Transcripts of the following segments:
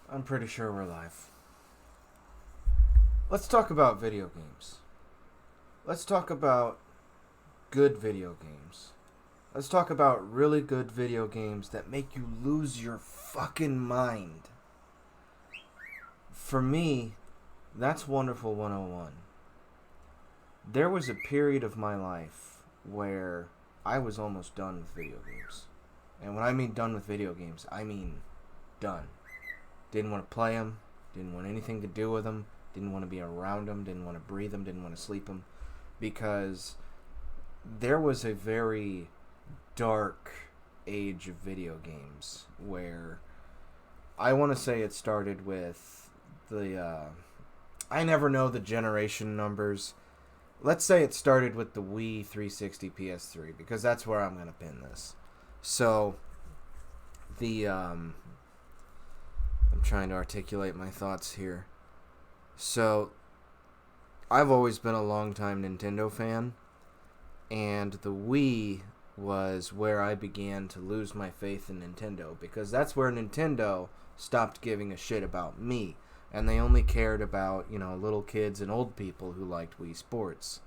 I'm pretty sure we're live. Let's talk about video games. Let's talk about good video games. Let's talk about really good video games that make you lose your fucking mind. For me, that's Wonderful 101. There was a period of my life where I was almost done with video games. And when I mean done with video games, I mean done. Didn't want to play them. Didn't want anything to do with them. Didn't want to be around them. Didn't want to breathe them. Didn't want to sleep them. Because there was a very dark age of video games where I want to say it started with the... I never know the generation numbers. Let's say it started with the Wii 360 PS3 because that's where I'm going to pin this. So, I'm trying to articulate my thoughts here. So, I've always been a longtime Nintendo fan, and the Wii was where I began to lose my faith in Nintendo, because that's where Nintendo stopped giving a shit about me, and they only cared about, little kids and old people who liked Wii Sports.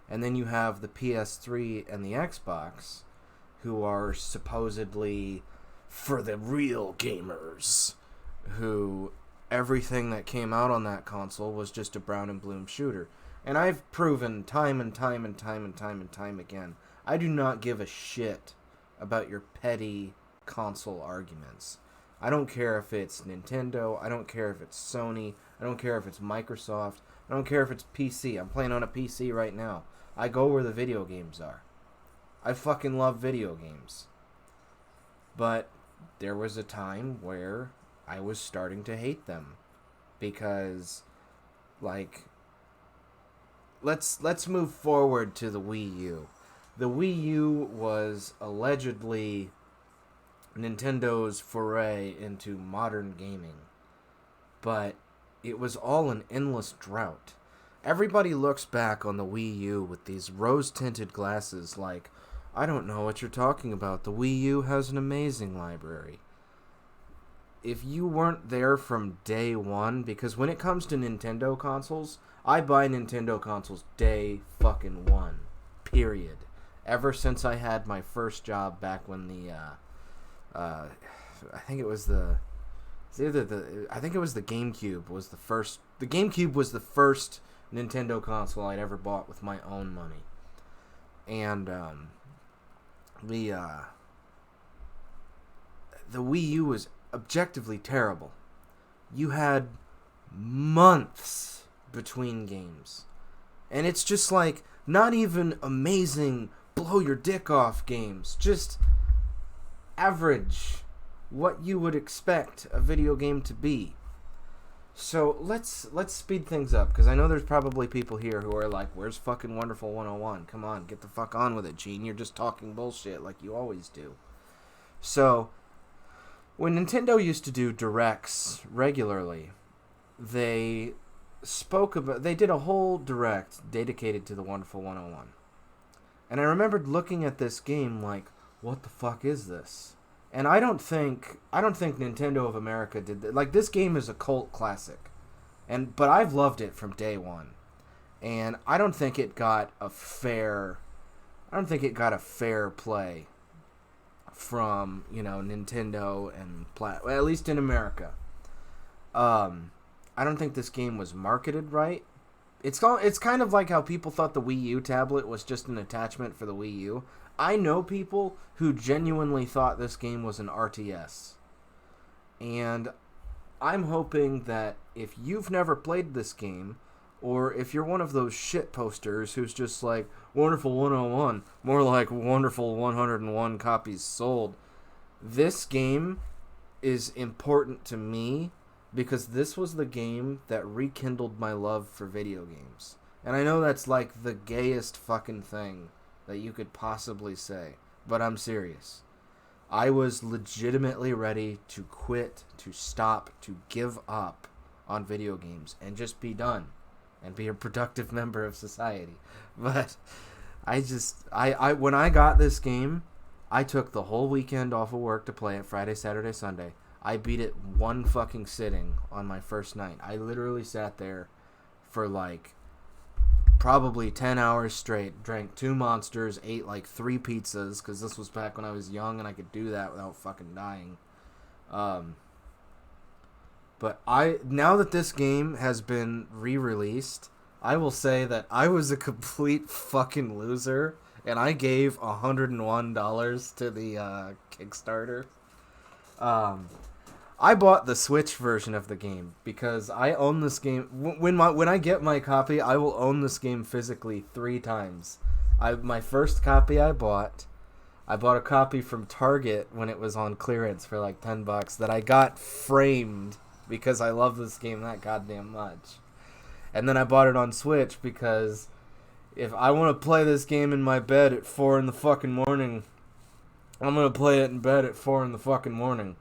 And then you have the PS3 and the Xbox, who are supposedly for the real gamers, who everything that came out on that console was just a brown and bloom shooter. And I've proven time and time again, I do not give a shit about your petty console arguments. I don't care if it's Nintendo, I don't care if it's Sony, I don't care if it's Microsoft, I don't care if it's PC. I'm playing on a PC right now. I go where the video games are. I fucking love video games. But there was a time where I was starting to hate them. Because, let's move forward to the Wii U. The Wii U was allegedly Nintendo's foray into modern gaming. But it was all an endless drought. Everybody looks back on the Wii U with these rose-tinted glasses like, I don't know what you're talking about. The Wii U has an amazing library. If you weren't there from day one, because when it comes to Nintendo consoles, I buy Nintendo consoles day fucking one. Period. Ever since I had my first job back when I think it was the GameCube was the first. The GameCube was the first Nintendo console I'd ever bought with my own money. And the Wii U was objectively terrible. You had months between games. And it's just like, not even amazing, blow your dick off games. Just average, what you would expect a video game to be. So let's speed things up, because I know there's probably people here who are like, where's fucking Wonderful 101? Come on, get the fuck on with it, Gene. You're just talking bullshit like you always do. So, when Nintendo used to do directs regularly, they did a whole direct dedicated to the Wonderful 101. And I remembered looking at this game like, what the fuck is this? And I don't think Nintendo of America did that. Like, this game is a cult classic. But I've loved it from day one. And I don't think it got a fair play from, Nintendo and well, at least in America. I don't think this game was marketed right. It's kind of like how people thought the Wii U tablet was just an attachment for the Wii U. I know people who genuinely thought this game was an RTS. And I'm hoping that if you've never played this game, or if you're one of those shit posters who's just like, Wonderful 101, more like Wonderful 101 copies sold, this game is important to me because this was the game that rekindled my love for video games. And I know that's like the gayest fucking thing that you could possibly say, but I'm serious. I was legitimately ready to quit, to stop, to give up on video games and just be done and be a productive member of society. But when I got this game, I took the whole weekend off of work to play it, Friday, Saturday, Sunday. I beat it one fucking sitting on my first night. I literally sat there for like probably 10 hours straight, drank 2 Monsters, ate like 3 pizzas, because this was back when I was young and I could do that without fucking dying. But now that this game has been re-released, I will say that I was a complete fucking loser, and I gave $101 to the Kickstarter. I bought the Switch version of the game because I own this game. When I get my copy, I will own this game physically 3 times. My first copy I bought a copy from Target when it was on clearance for like $10 that I got framed because I love this game that goddamn much. And then I bought it on Switch because if I want to play this game in my bed at 4 in the fucking morning, I'm going to play it in bed at 4 in the fucking morning.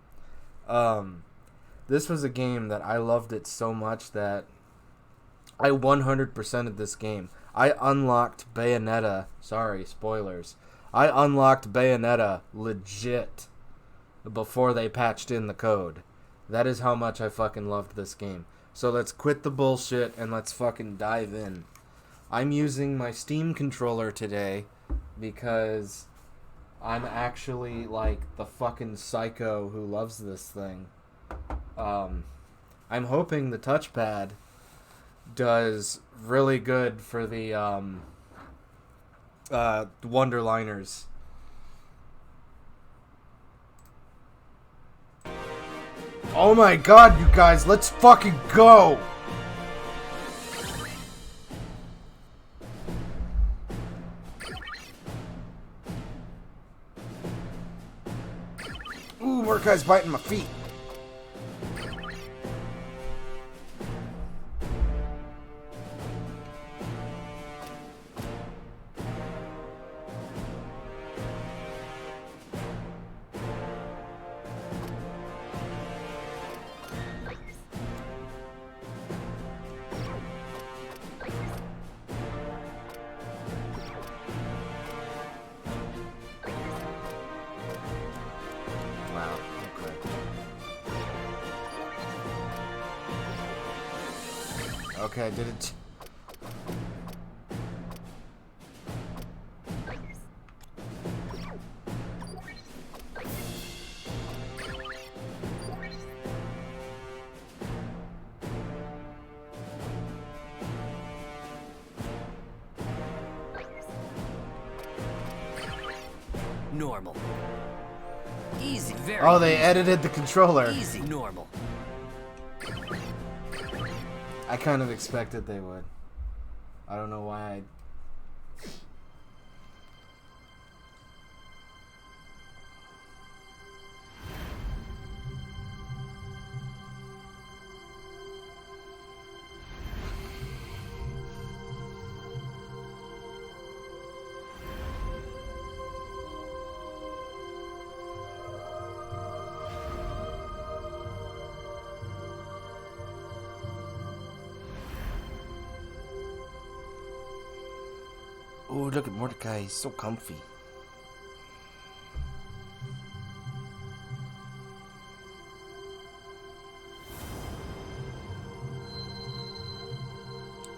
This was a game that I loved it so much that I 100%ed this game. I unlocked Bayonetta. Sorry, spoilers. I unlocked Bayonetta legit before they patched in the code. That is how much I fucking loved this game. So let's quit the bullshit and let's fucking dive in. I'm using my Steam controller today because I'm actually like the fucking psycho who loves this thing. I'm hoping the touchpad does really good for the Wonderliners. Oh my god, you guys, let's fucking go! Ooh, more guys biting my feet. Okay, I did it. Normal. Easy, very Oh, they easy. edited the controller. Easy, normal. I kind of expected they would. I don't know why I... Oh, look at Mordecai. He's so comfy.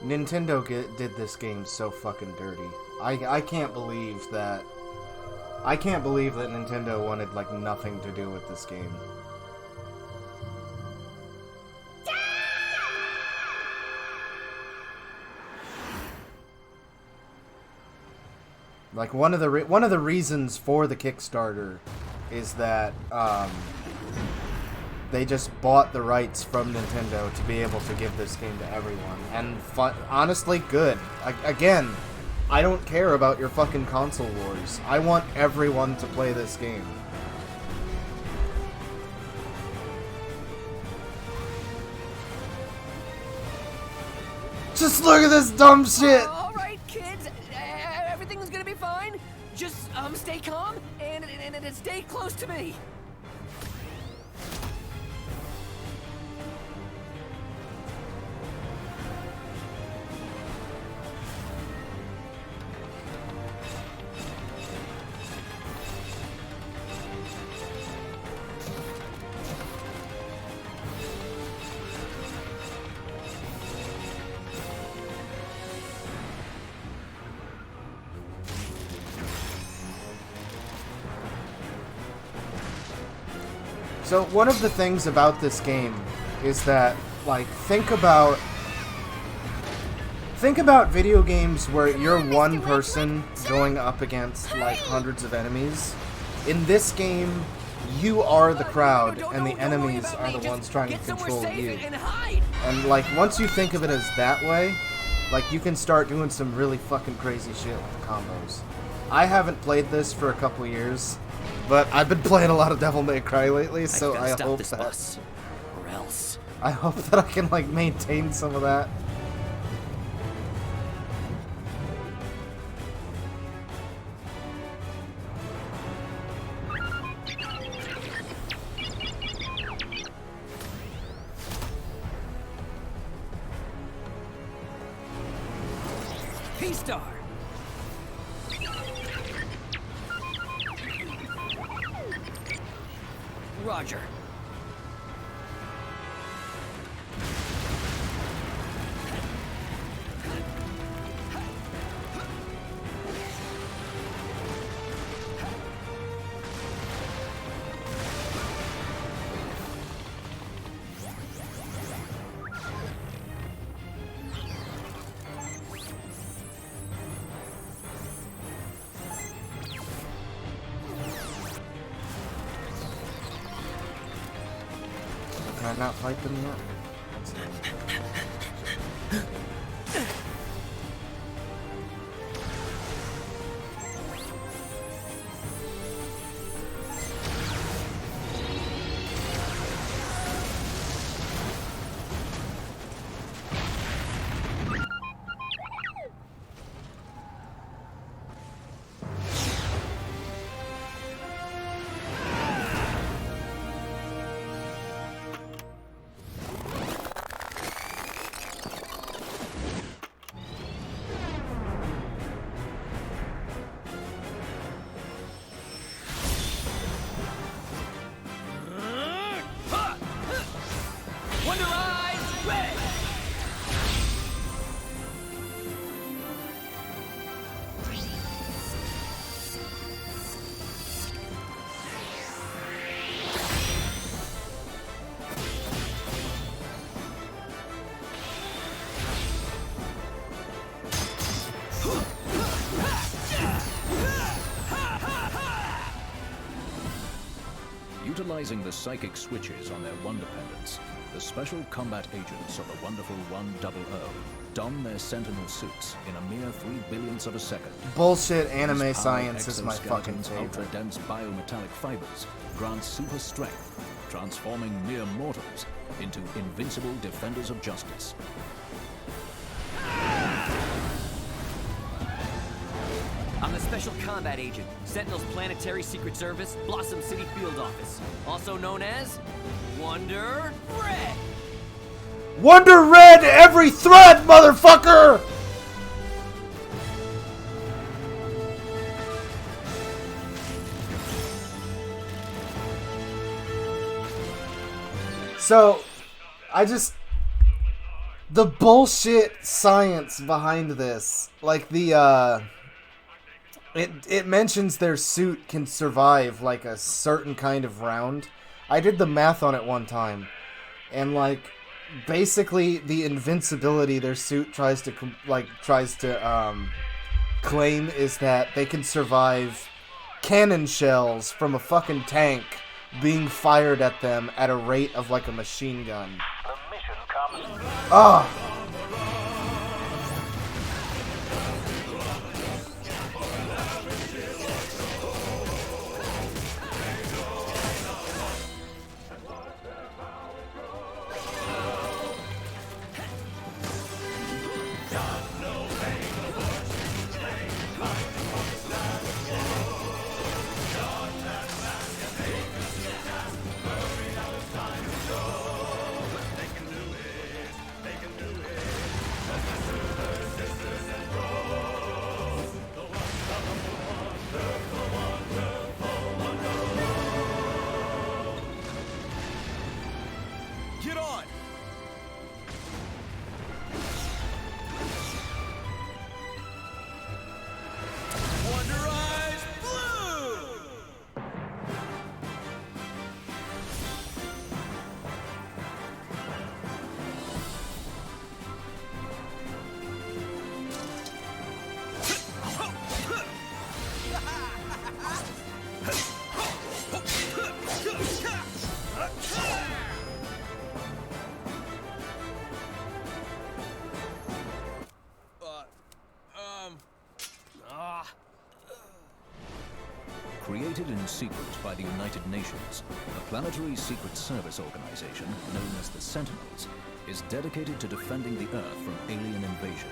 Nintendo did this game so fucking dirty. I can't believe that... I can't believe that Nintendo wanted, like, nothing to do with this game. Like, one of the reasons for the Kickstarter is that they just bought the rights from Nintendo to be able to give this game to everyone, and honestly, good. Again, I don't care about your fucking console wars. I want everyone to play this game. Just look at this dumb shit. All right, kids. Everything's gonna be fine. Just stay calm and stay close to me. So one of the things about this game is that, like, think about video games where you're one person going up against, like, hundreds of enemies. In this game, you are the crowd, and the enemies are the ones trying to control you. And, like, once you think of it as that way, like, you can start doing some really fucking crazy shit with the combos. I haven't played this for a couple years, but I've been playing a lot of Devil May Cry lately, so I hope that... bus, or else. I hope that I can, like, maintain some of that. P-Star! Roger. Can I not fight them yet? Wonder Eyes, ready! Utilizing the psychic switches on their Wonder Pendants, the special combat agents of the wonderful 100 don their sentinel suits in a mere 3/1000th of a second. Bullshit anime These science powered is my fucking exoskeletons' favorite. ultra-dense biometallic fibers grant super strength, transforming mere mortals into invincible defenders of justice. I'm the Special Combat Agent, Sentinel's Planetary Secret Service, Blossom City Field Office, also known as Wonder Red. Wonder Red every thread, motherfucker! So, the bullshit science behind this, like it mentions their suit can survive like a certain kind of round. I did the math on it one time, and like basically the invincibility their suit tries to claim is that they can survive cannon shells from a fucking tank being fired at them at a rate of like a machine gun. The mission comes. Ah! Get on! Wonder Eyes Blue! Created in secret by the United Nations, the Planetary Secret Service organization, known as the Sentinels, is dedicated to defending the Earth from alien invasion.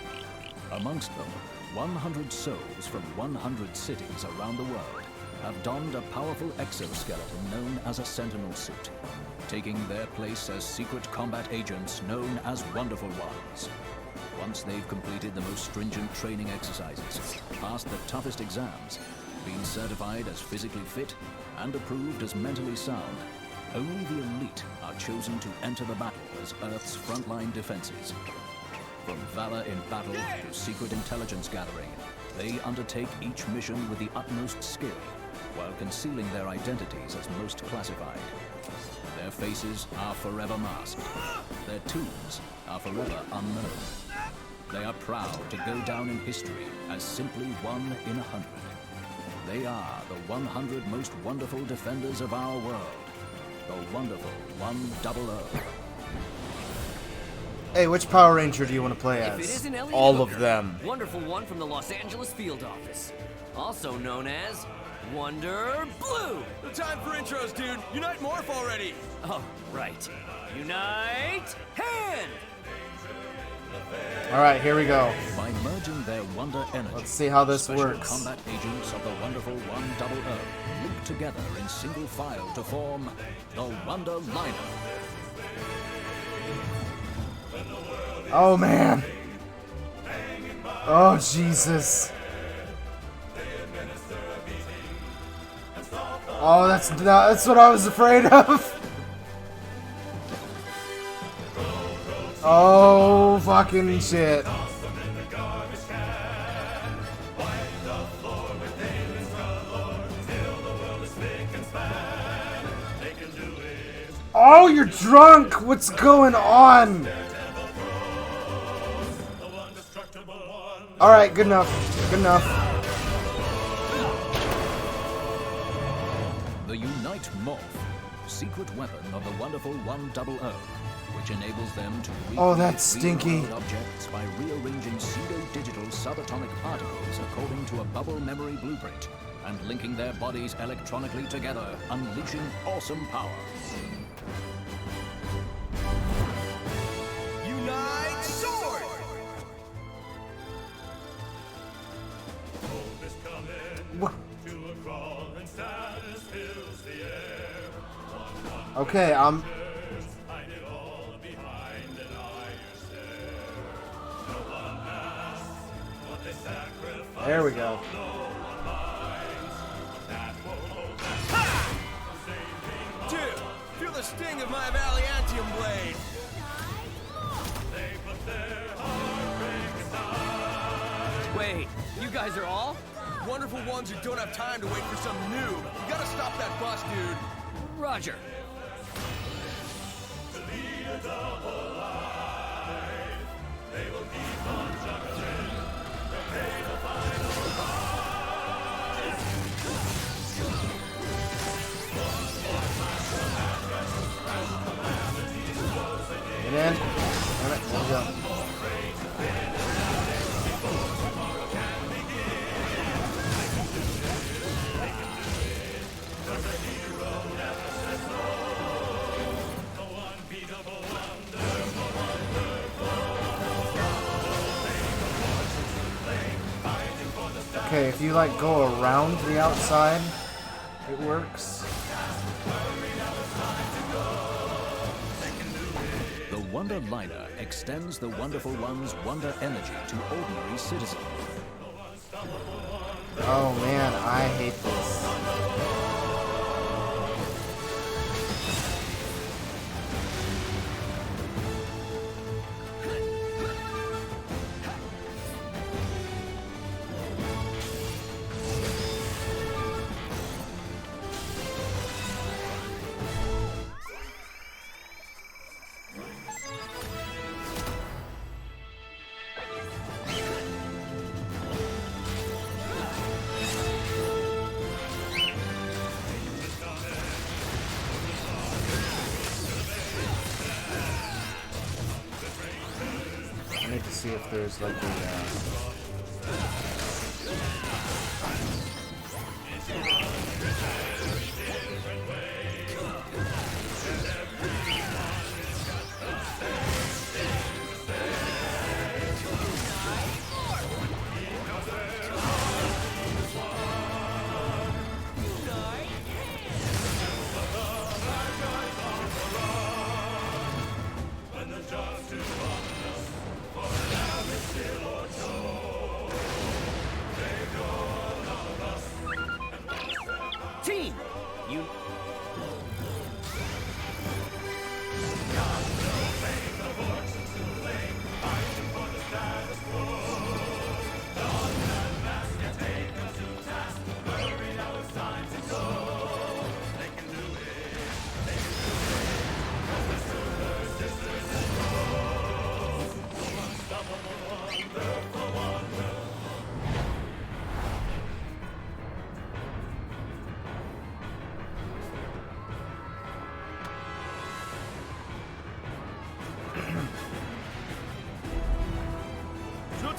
Amongst them, 100 souls from 100 cities around the world have donned a powerful exoskeleton known as a Sentinel suit, taking their place as secret combat agents known as Wonderful Ones. Once they've completed the most stringent training exercises, passed the toughest exams, been certified as physically fit, and approved as mentally sound, only the elite are chosen to enter the battle as Earth's frontline defenses. From valor in battle to secret intelligence gathering, they undertake each mission with the utmost skill, while concealing their identities as most classified. Their faces are forever masked. Their tombs are forever unknown. They are proud to go down in history as simply 1 in 100. They are the 100 most wonderful defenders of our world. The wonderful 100. Hey, which Power Ranger do you want to play If it as? isn't Elliot All Hooker, of them. Wonderful One from the Los Angeles field office, also known as Wonder Blue. No time for intros, dude. Unite Morph already. Oh, right. Unite Hand! Alright, here we go. By merging their wonder energy, Let's see how this special works. combat agents of the wonderful 100 link together in single file to form the Wonder Liner. Oh man. Oh Jesus. Oh, that's what I was afraid of. Oh fucking shit. Oh, you're drunk. What's going on? All right, good enough. Good enough. The Unite Morph, secret weapon of the wonderful 100, which enables them to Oh, that's stinky. real-world objects by rearranging pseudo-digital subatomic particles according to a bubble memory blueprint and linking their bodies electronically together, unleashing awesome power. Unite Sword! Wha- Okay, There we go. Dude, feel the sting of my Valiantium blade. Wait, you guys are all? Wonderful Ones who don't have time to wait for some noob. You gotta stop that bus, dude. Roger. Get in. Damn it. There we go. Okay, if you like go around the outside, it works. The Wonder Liner extends the Wonderful One's wonder energy to ordinary citizens. Oh man, I hate this. I need to see if there's like a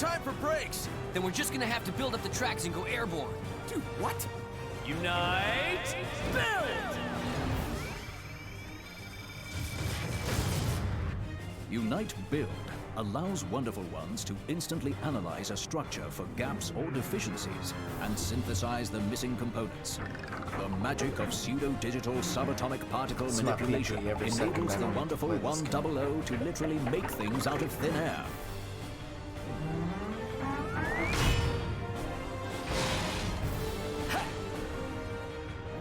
time for brakes! Then we're just gonna have to build up the tracks and go airborne. Dude, what? Unite, build! Unite Build allows Wonderful Ones to instantly analyze a structure for gaps or deficiencies and synthesize the missing components. The magic of pseudo-digital subatomic particle It's not manipulation repeat every second enables I the want to Wonderful play this 100 to literally make things out of thin air.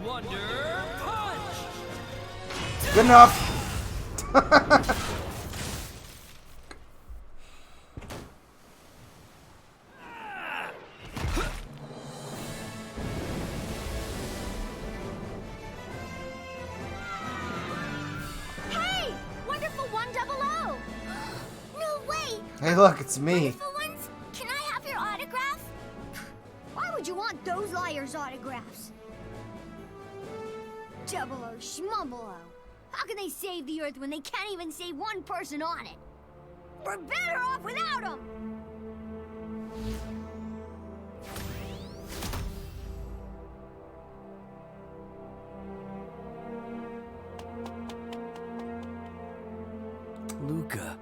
Wonder Punch! Good enough. Hey! Wonderful 100! No way! Hey, look, it's me. Wonderful ones, can I have your autograph? Why would you want those liars' autographs? Double-O, Schmumble-O. How can they save the Earth when they can't even save one person on it? We're better off without them! Luca.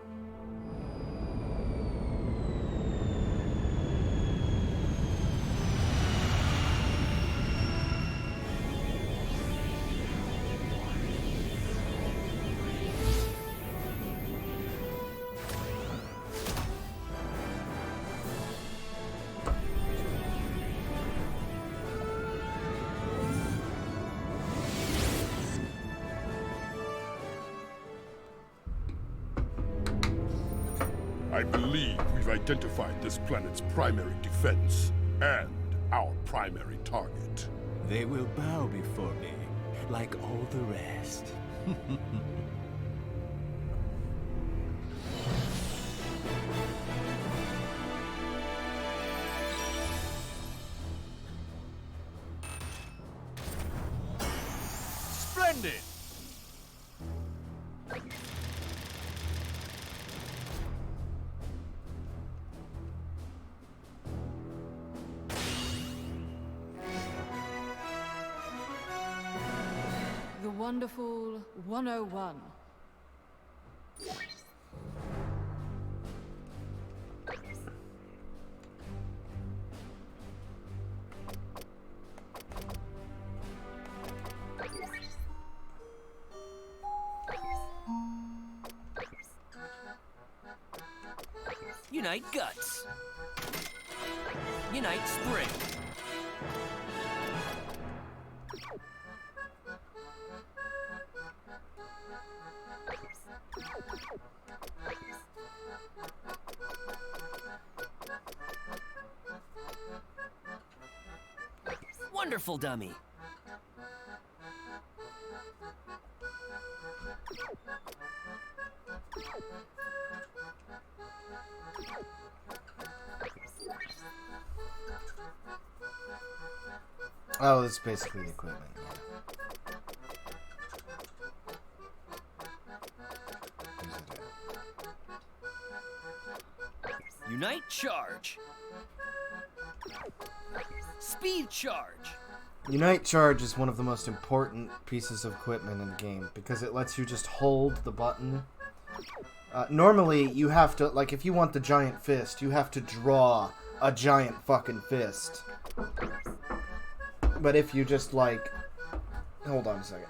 I believe we've identified this planet's primary defense and our primary target. They will bow before me, like all the rest. Splendid! The Wonderful 101. Unite Guts. Unite Spring. Wonderful Dummy. Oh, it's basically the equipment. Unite Charge. Speed Charge. Unite Charge is one of the most important pieces of equipment in the game because it lets you just hold the button. Normally, you have to, like, if you want the giant fist, you have to draw a giant fucking fist. But if you just, like... Hold on a second.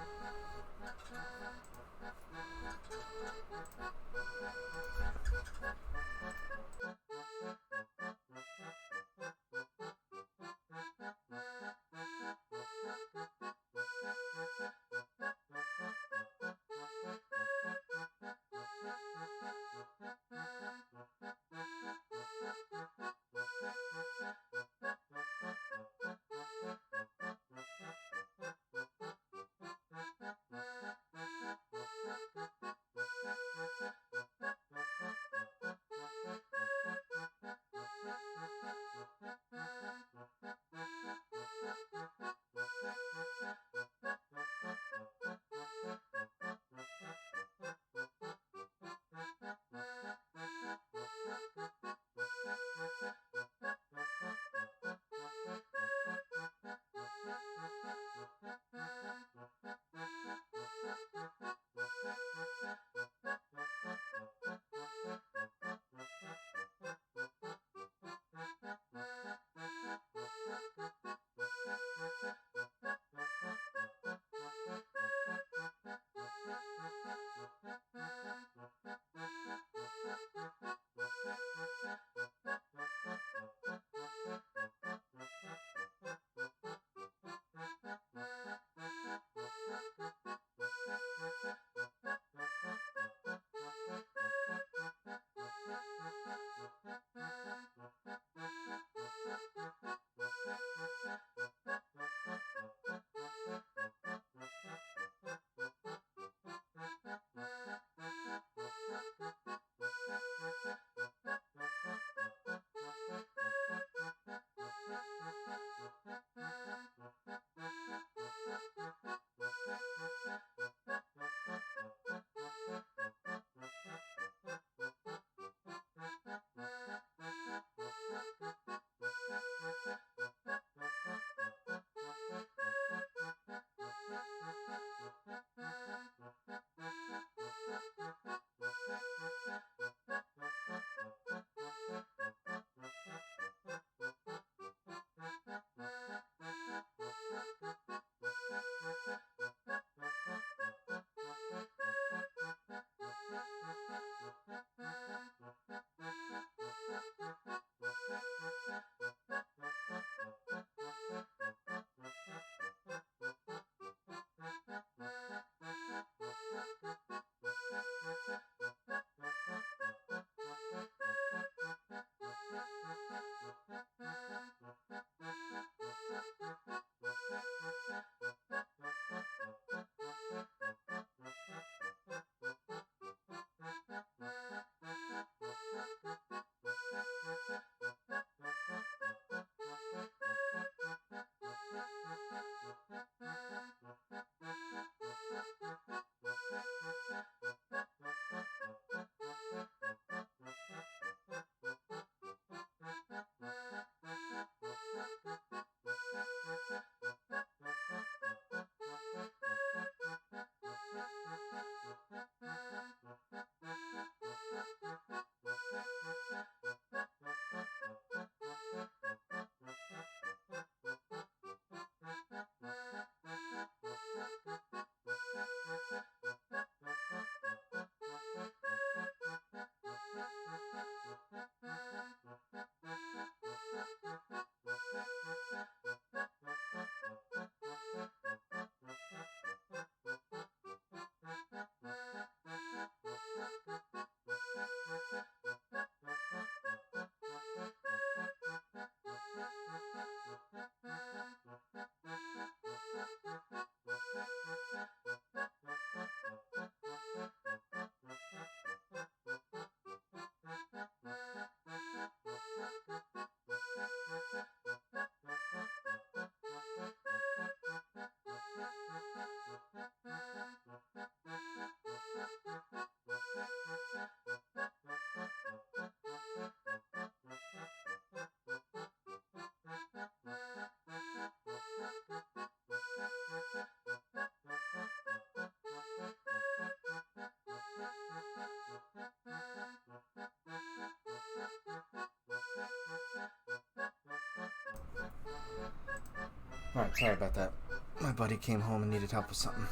Alright, sorry about that. My buddy came home and needed help with something.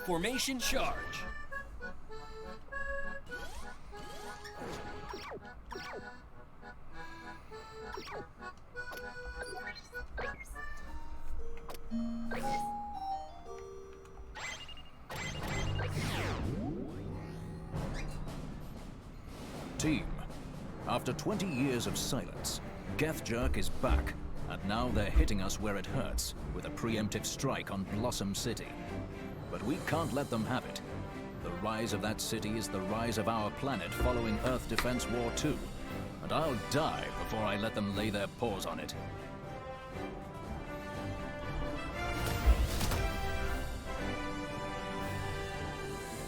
Formation charge. Team, after 20 years of silence, Gethjerk is back, and now they're hitting us where it hurts, with a preemptive strike on Blossom City. But we can't let them have it. The rise of that city is the rise of our planet following Earth Defense War 2, and I'll die before I let them lay their paws on it.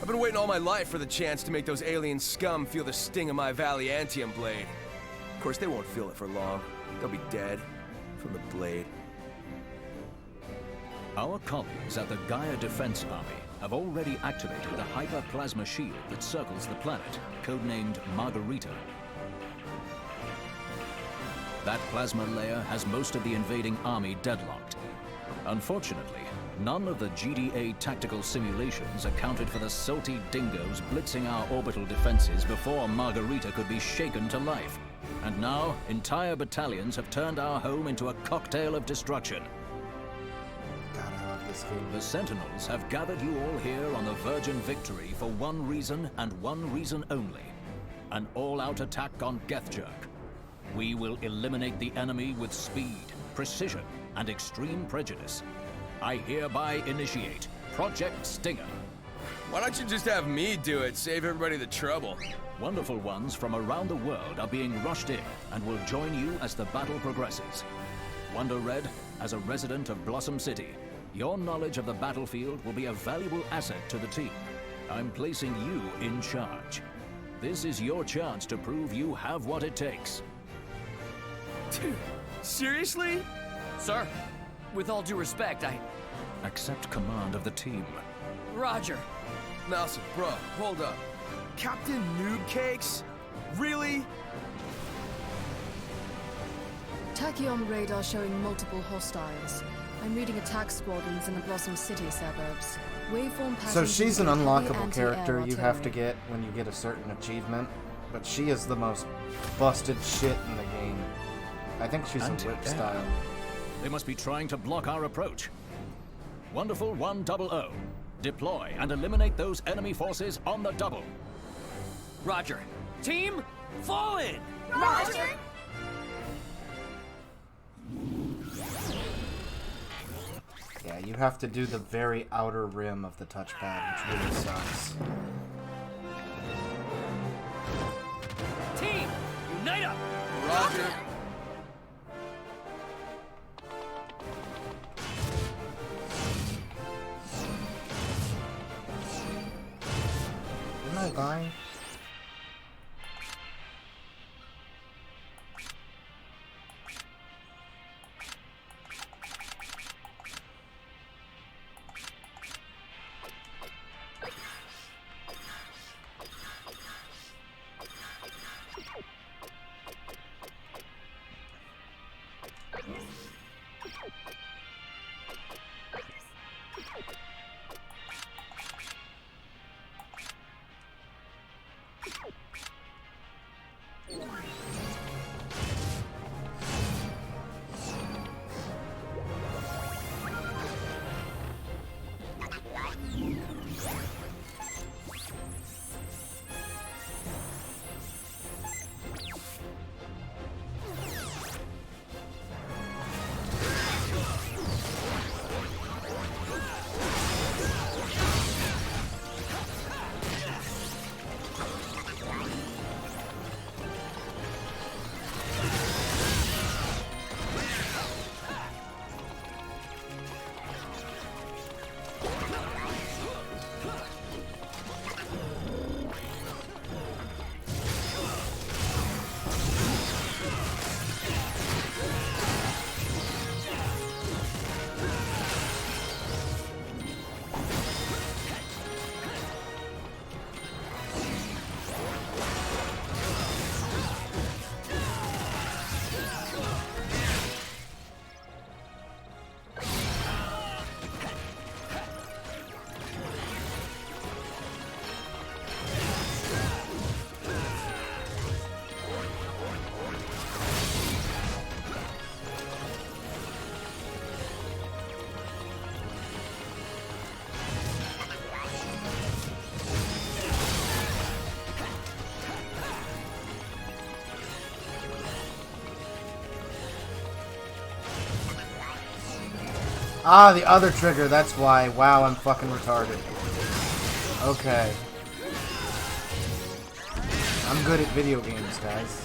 I've been waiting all my life for the chance to make those alien scum feel the sting of my Valiantium blade. Of course, they won't feel it for long. They'll be dead from the blade. Our colleagues at the Gaia Defense Army have already activated the hyperplasma shield that circles the planet, codenamed Margarita. That plasma layer has most of the invading army deadlocked. Unfortunately, none of the GDA tactical simulations accounted for the salty dingoes blitzing our orbital defenses before Margarita could be shaken to life. And now, entire battalions have turned our home into a cocktail of destruction. God, I love this game. The Sentinels have gathered you all here on the Virgin Victory for one reason and one reason only. An all-out attack on Gethjerk. We will eliminate the enemy with speed, precision, and extreme prejudice. I hereby initiate Project Stinger. Why don't you just have me do it? Save everybody the trouble. Wonderful ones from around the world are being rushed in and will join you as the battle progresses. Wonder Red, as a resident of Blossom City, your knowledge of the battlefield will be a valuable asset to the team. I'm placing you in charge. This is your chance to prove you have what it takes. Dude, seriously? Sir, with all due respect, Accept command of the team. Roger. Nelson, bro, hold up. Captain Noob Cakes? Really? Tachyon radar showing multiple hostiles. I'm reading attack squadrons in the Blossom City suburbs. Waveform So patterns she's an indicate heavy unlockable anti-air character you have to artillery. get when you get a certain achievement, but she is the most busted shit in the game. I think she's a whip Anti-air. style. They must be trying to block our approach. Wonderful 100. Deploy and eliminate those enemy forces on the double. Roger. Team, fall in! Roger! Yeah, you have to do the very outer rim of the touchpad, which really sucks. Team, unite up! Roger. Am I lying? Ah, the other trigger, that's why. Wow, I'm fucking retarded. Okay. I'm good at video games, guys.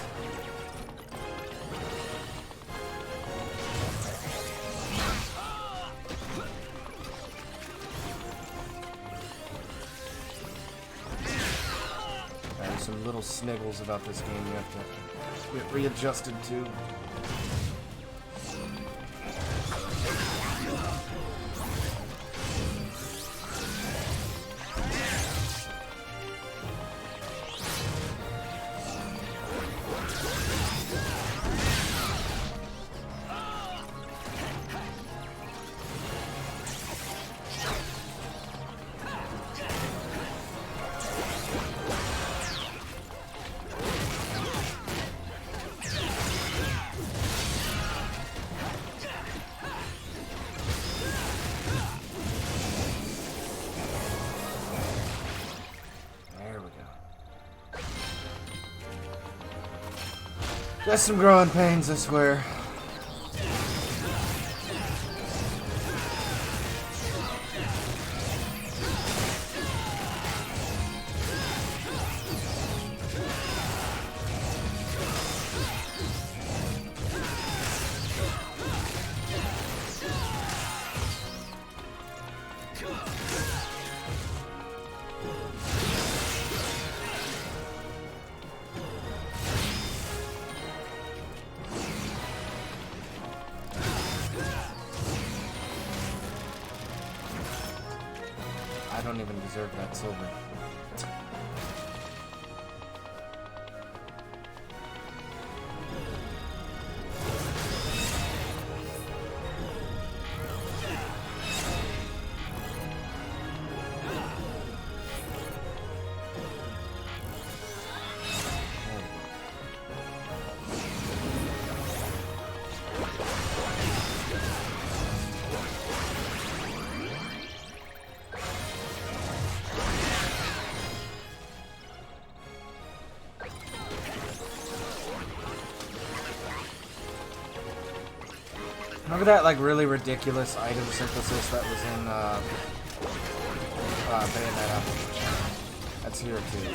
There's some little sniggles about this game you have to get readjusted to. Just some growing pains, I swear. I don't even deserve that silver. Look at that, like, really ridiculous item synthesis that was in, Bayonetta. That's here, too.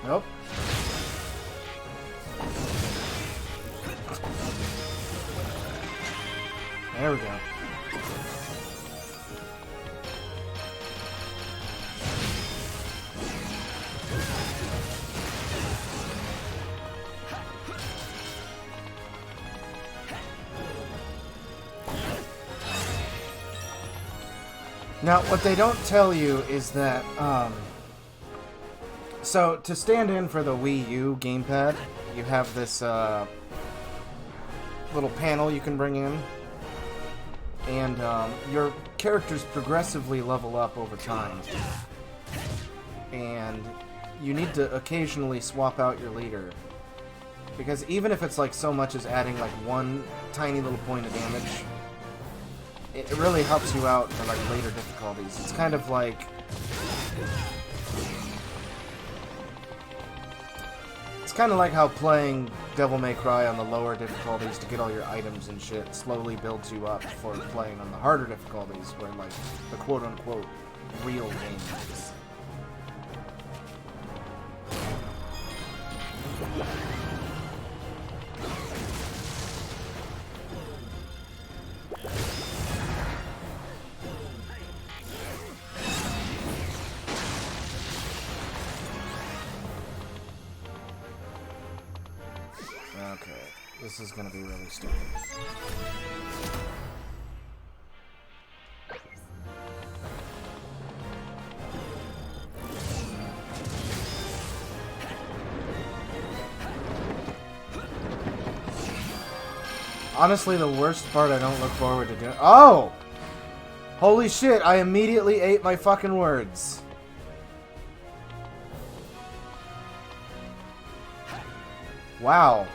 Nope. There we go. Now, what they don't tell you is that, so to stand in for the Wii U gamepad, you have this, little panel you can bring in, and, your characters progressively level up over time. And you need to occasionally swap out your leader. Because even if it's like so much as adding like one tiny little point of damage, it really helps you out for like later difficulties. It's kind of like... It's kind of like how playing Devil May Cry on the lower difficulties to get all your items and shit slowly builds you up for playing on the harder difficulties where like the quote-unquote real game is. Okay, this is gonna be really stupid. Honestly, the worst part I don't look forward to doing. Oh! Holy shit, I immediately ate my fucking words. Wow.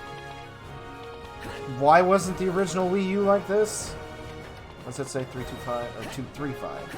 Why wasn't the original Wii U like this? What's that say? 325 or 235?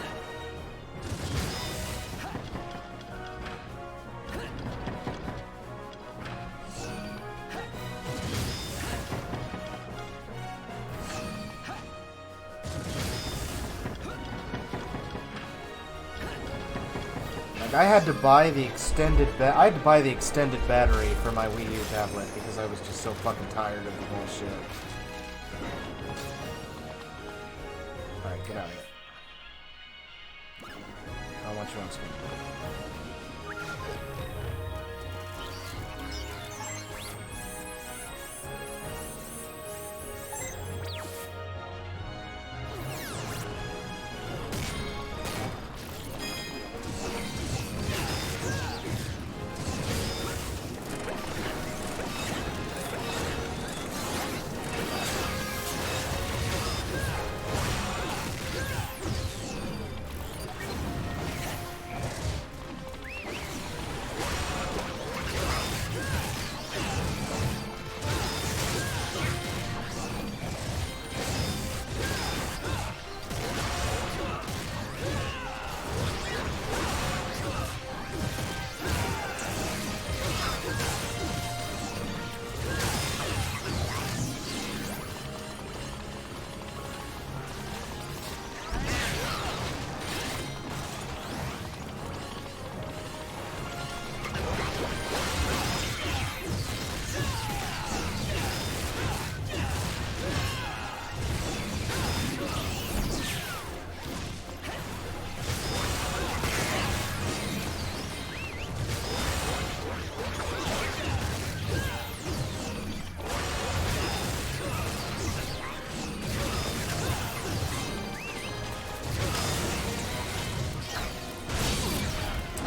Like I had to buy the extended battery for my Wii U tablet because I was just so fucking tired of the bullshit. Alright, get out of here. How much you want to spend?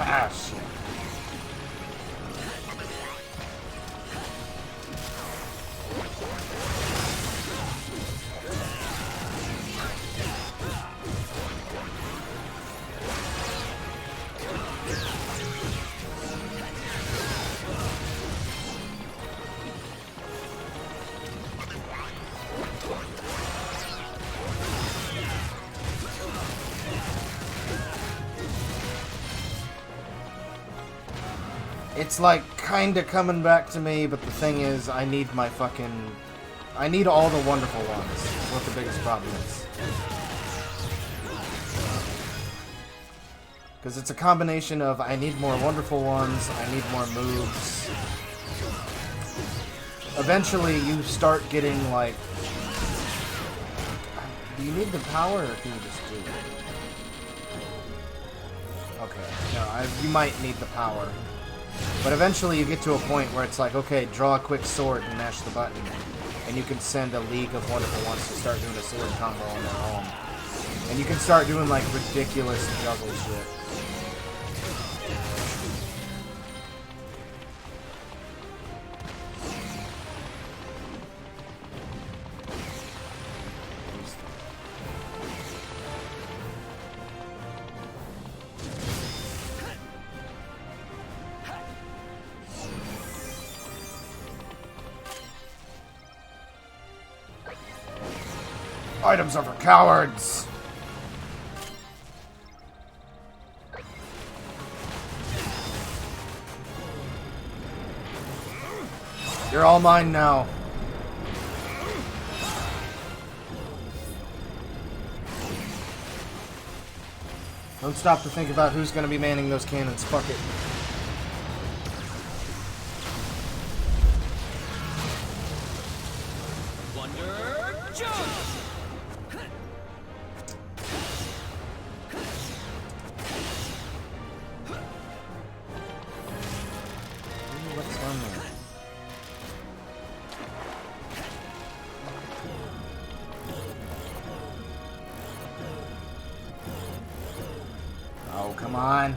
Ah, shit. It's like kinda coming back to me, but the thing is, I need all the wonderful ones. That's what the biggest problem is. Because it's a combination of I need more wonderful ones, I need more moves. Eventually, you start getting like... Do you need the power, or can you just do it? Okay, no, you might need the power. But eventually you get to a point where it's like, okay, draw a quick sword and mash the button. And you can send a league of wonderful ones to start doing a sword combo on their own. And you can start doing like ridiculous juggle shit. Items are for cowards! You're all mine now. Don't stop to think about who's going to be manning those cannons. Fuck it. Wonder Jump! What's on there? Oh, come on.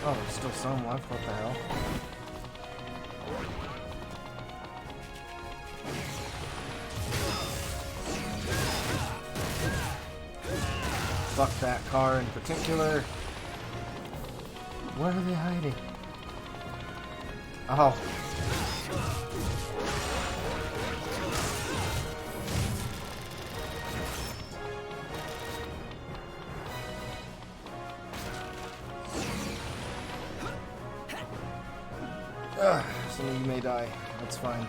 Oh, there's still some left. What the hell? Fuck that car in particular. Where are they hiding? Oh. Some of you may die. That's fine.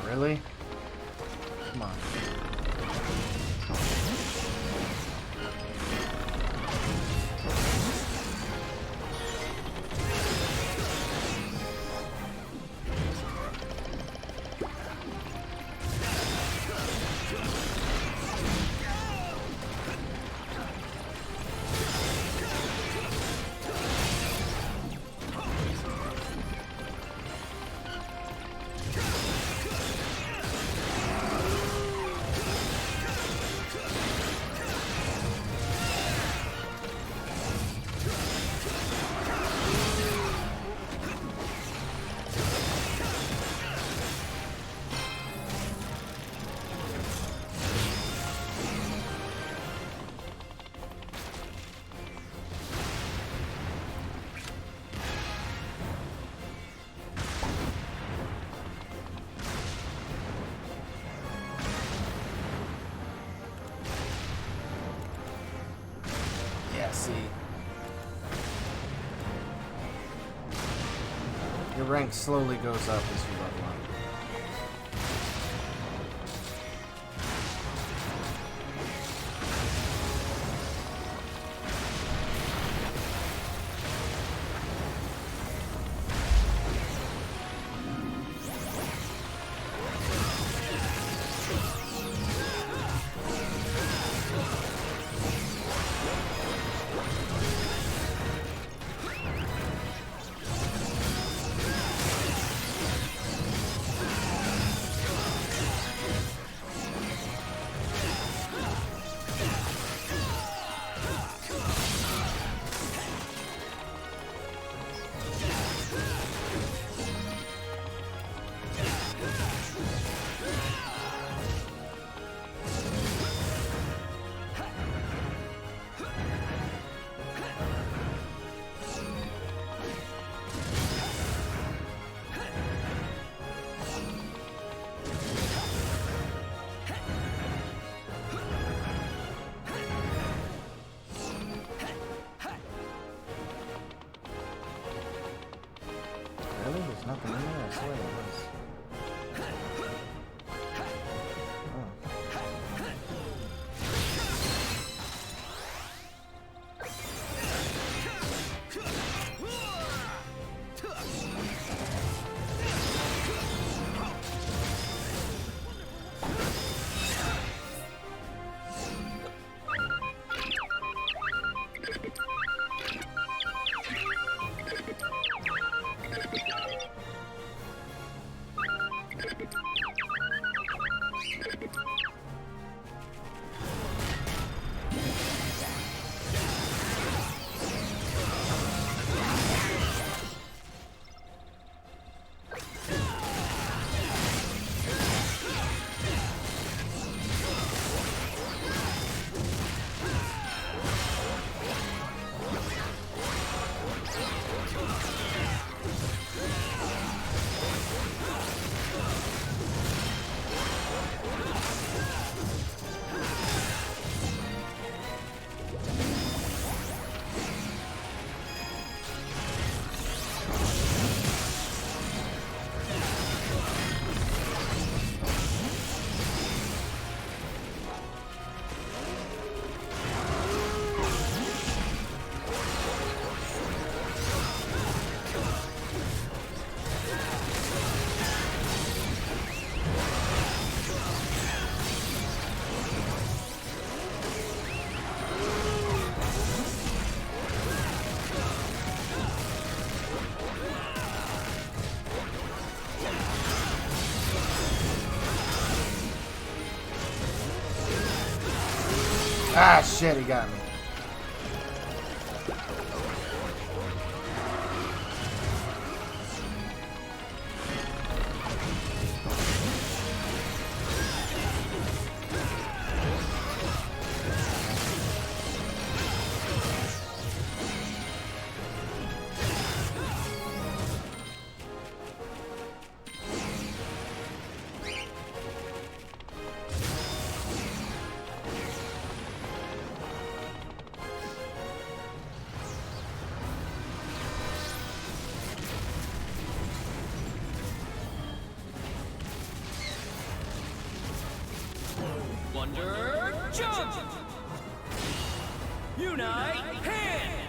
Really? Come on. Your rank slowly goes up as you level up. Really? There's nothing in there? I swear there was. Ah, shit, he got me. Wonder Jump! Unite Hand!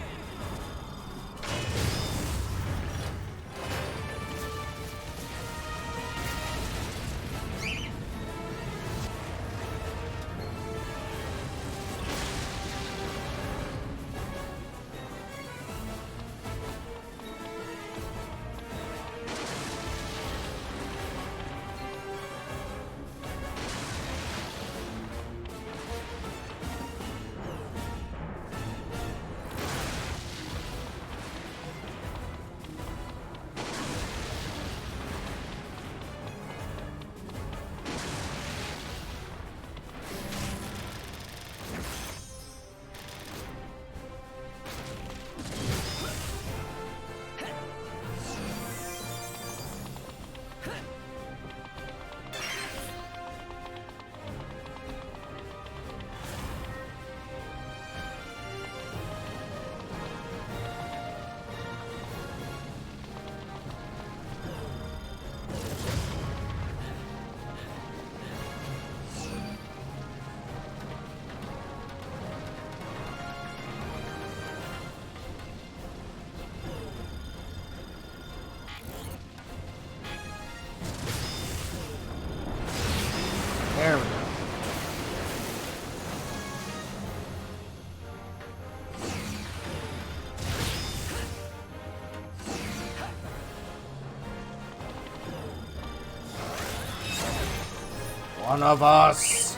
One of us!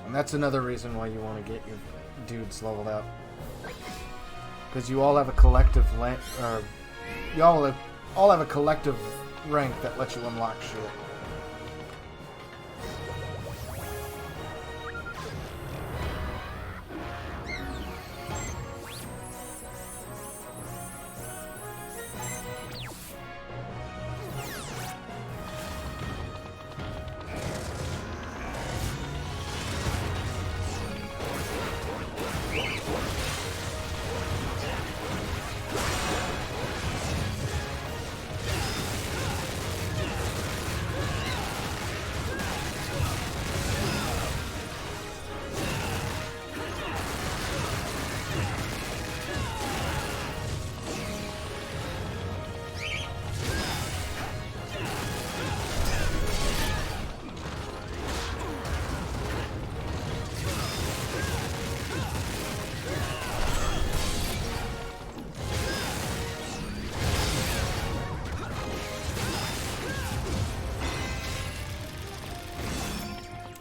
And that's another reason why you want to get your dudes leveled up. Because you all have a collective you all have a collective rank that lets you unlock shit.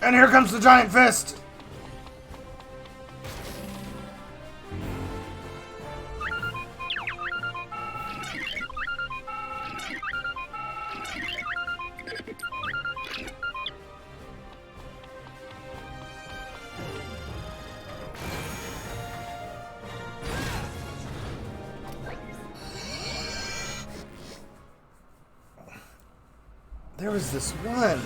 And here comes the giant fist! There was this one.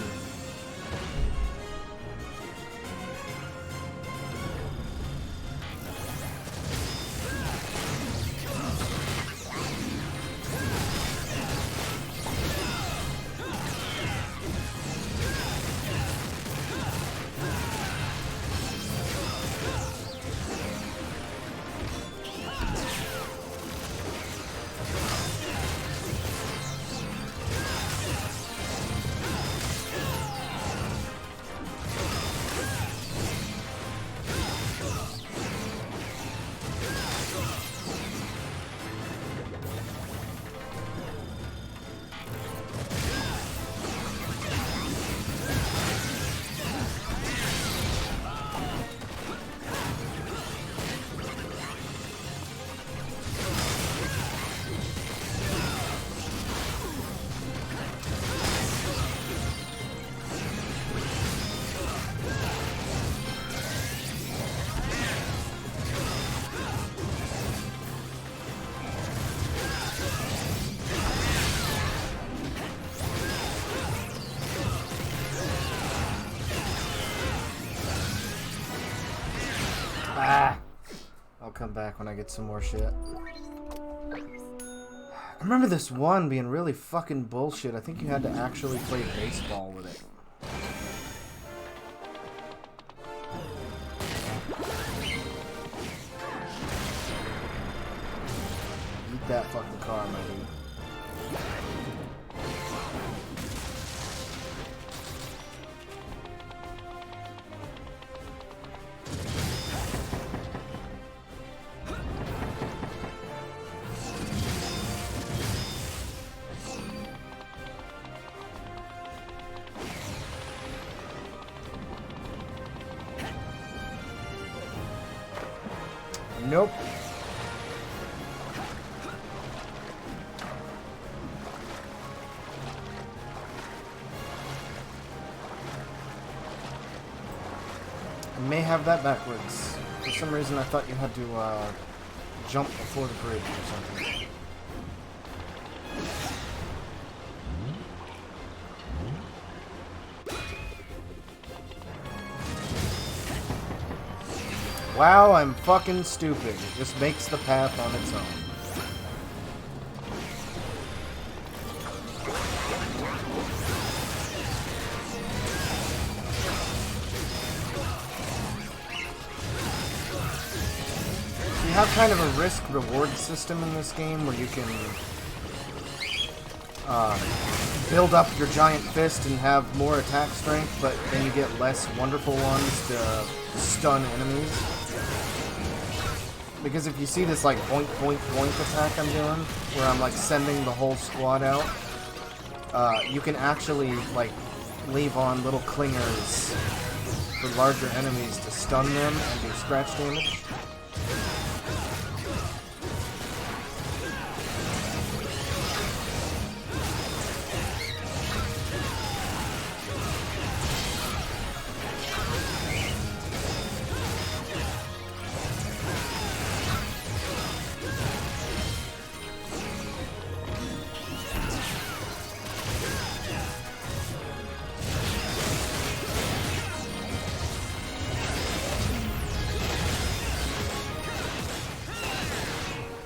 I'll come back when I get some more shit. I remember this one being really fucking bullshit. I think you had to actually play baseball with it. Eat that fucking car, my dude. Nope. I may have that backwards. For some reason I thought you had to jump before the bridge or something. Wow, I'm fucking stupid. It just makes the path on its own. You have kind of a risk-reward system in this game where you can build up your giant fist and have more attack strength, but then you get less wonderful ones to stun enemies. Because if you see this like boink boink boink attack I'm doing, where I'm like sending the whole squad out, you can actually like leave on little clingers for larger enemies to stun them and do scratch damage.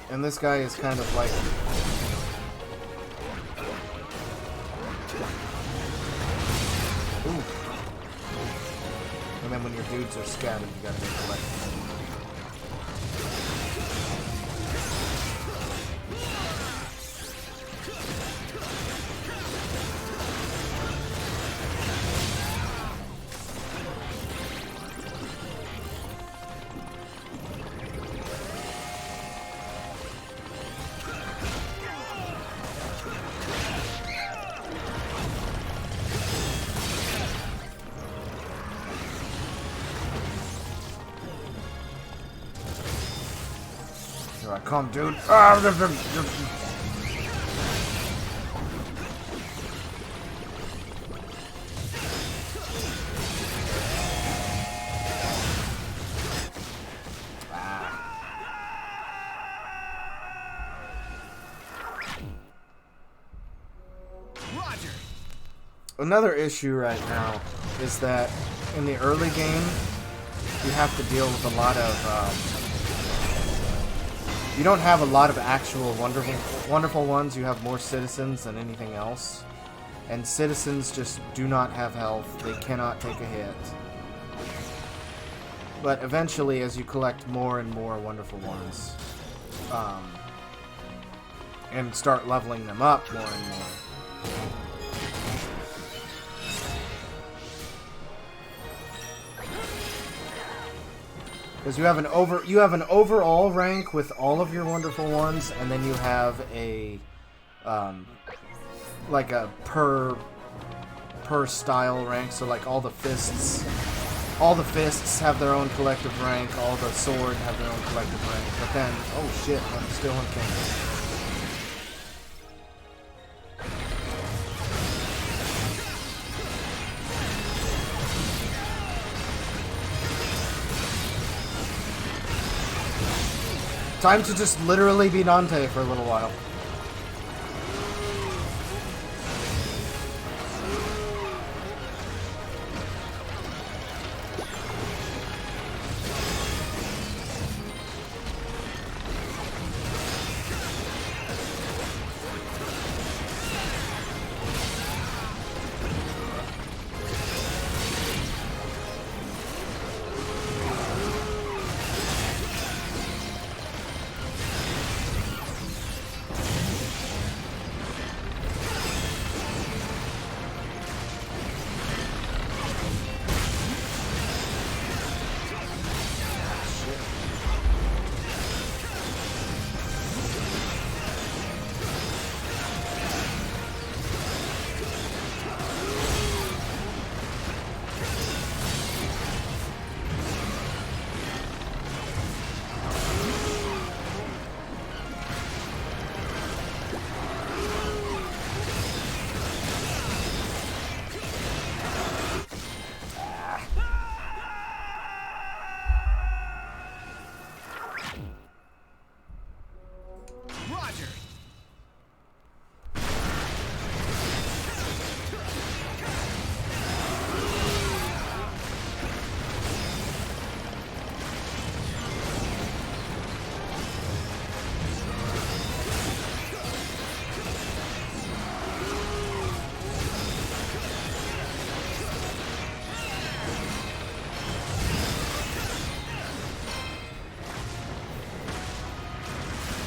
And this guy is kind of like... Ooh. And then when your dudes are scattered, you gotta make a left. Here I come, dude. Roger. Another issue right now is that in the early game, you have to deal with a lot of... you don't have a lot of actual wonderful ones. You have more citizens than anything else. And citizens just do not have health. They cannot take a hit. But eventually, as you collect more and more wonderful ones, and start leveling them up more and more, because you have an overall rank with all of your wonderful ones, and then you have a like a per style rank. So like all the fists have their own collective rank. All the sword have their own collective rank. But then, oh shit, I'm still on king. Time to just literally be Dante for a little while.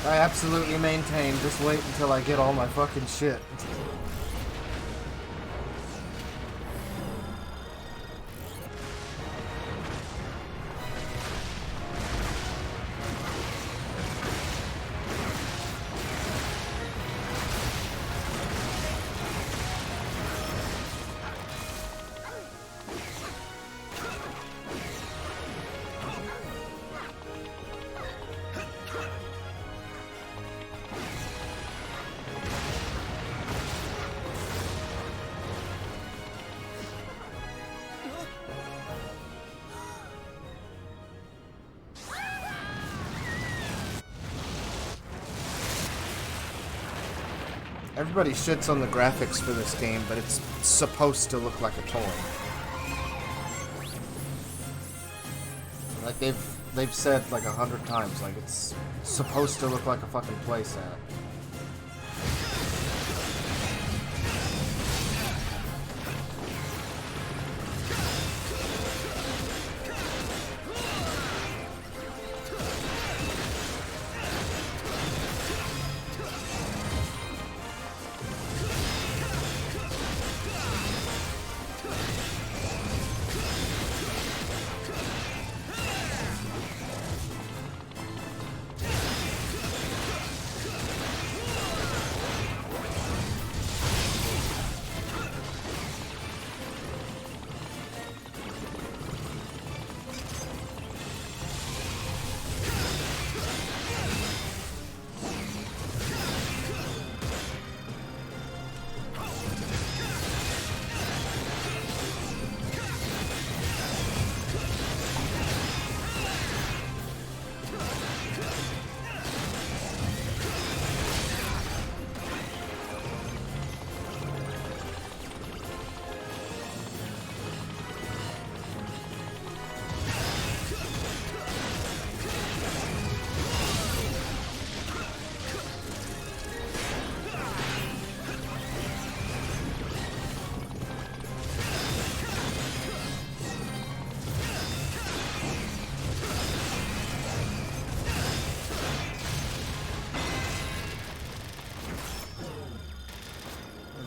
I absolutely maintain, just wait until I get all my fucking shit. Everybody shits on the graphics for this game, but it's supposed to look like a toy. Like they've said like 100 times, like it's supposed to look like a fucking playset.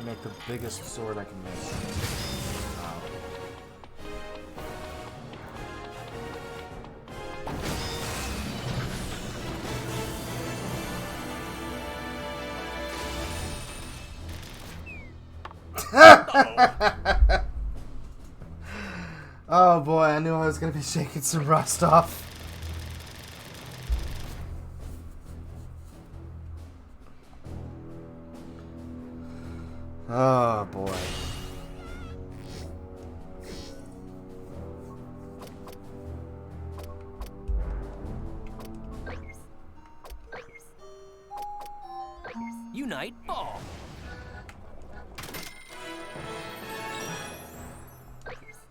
Make the biggest sword I can make. Oh boy, I knew I was gonna be shaking some rust off. Oh boy. Unite ball.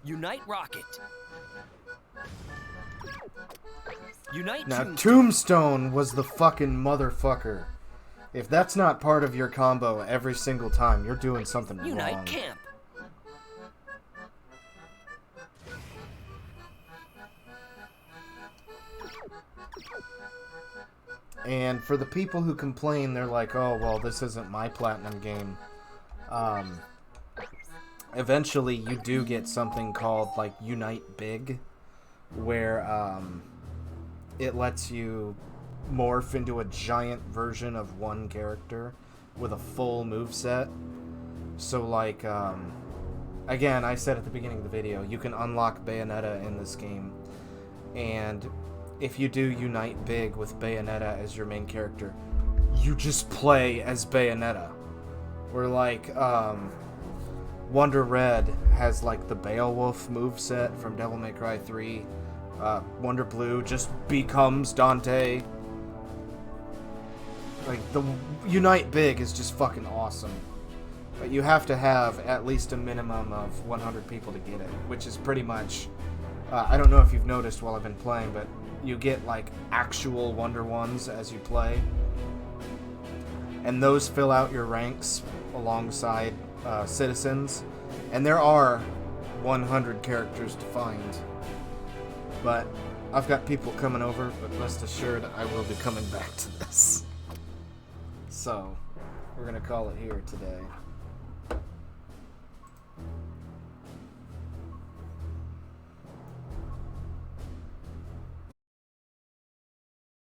Unite rocket. Unite now Tombstone was the fucking motherfucker. If that's not part of your combo every single time, you're doing something Unite wrong. camp. And for the people who complain, they're like, oh, well, this isn't my platinum game. Eventually, you do get something called, like, Unite Big, where it lets you morph into a giant version of one character with a full moveset. So, like, again, I said at the beginning of the video, you can unlock Bayonetta in this game. And if you do Unite Big with Bayonetta as your main character, you just play as Bayonetta. Or, like, Wonder Red has, like, the Beowulf moveset from Devil May Cry 3. Wonder Blue just becomes Dante. Like, the Unite Big is just fucking awesome. But you have to have at least a minimum of 100 people to get it, which is pretty much... I don't know if you've noticed while I've been playing, but you get, like, actual Wonder Ones as you play. And those fill out your ranks alongside citizens. And there are 100 characters to find. But I've got people coming over, but rest assured I will be coming back to this. So, we're going to call it here today.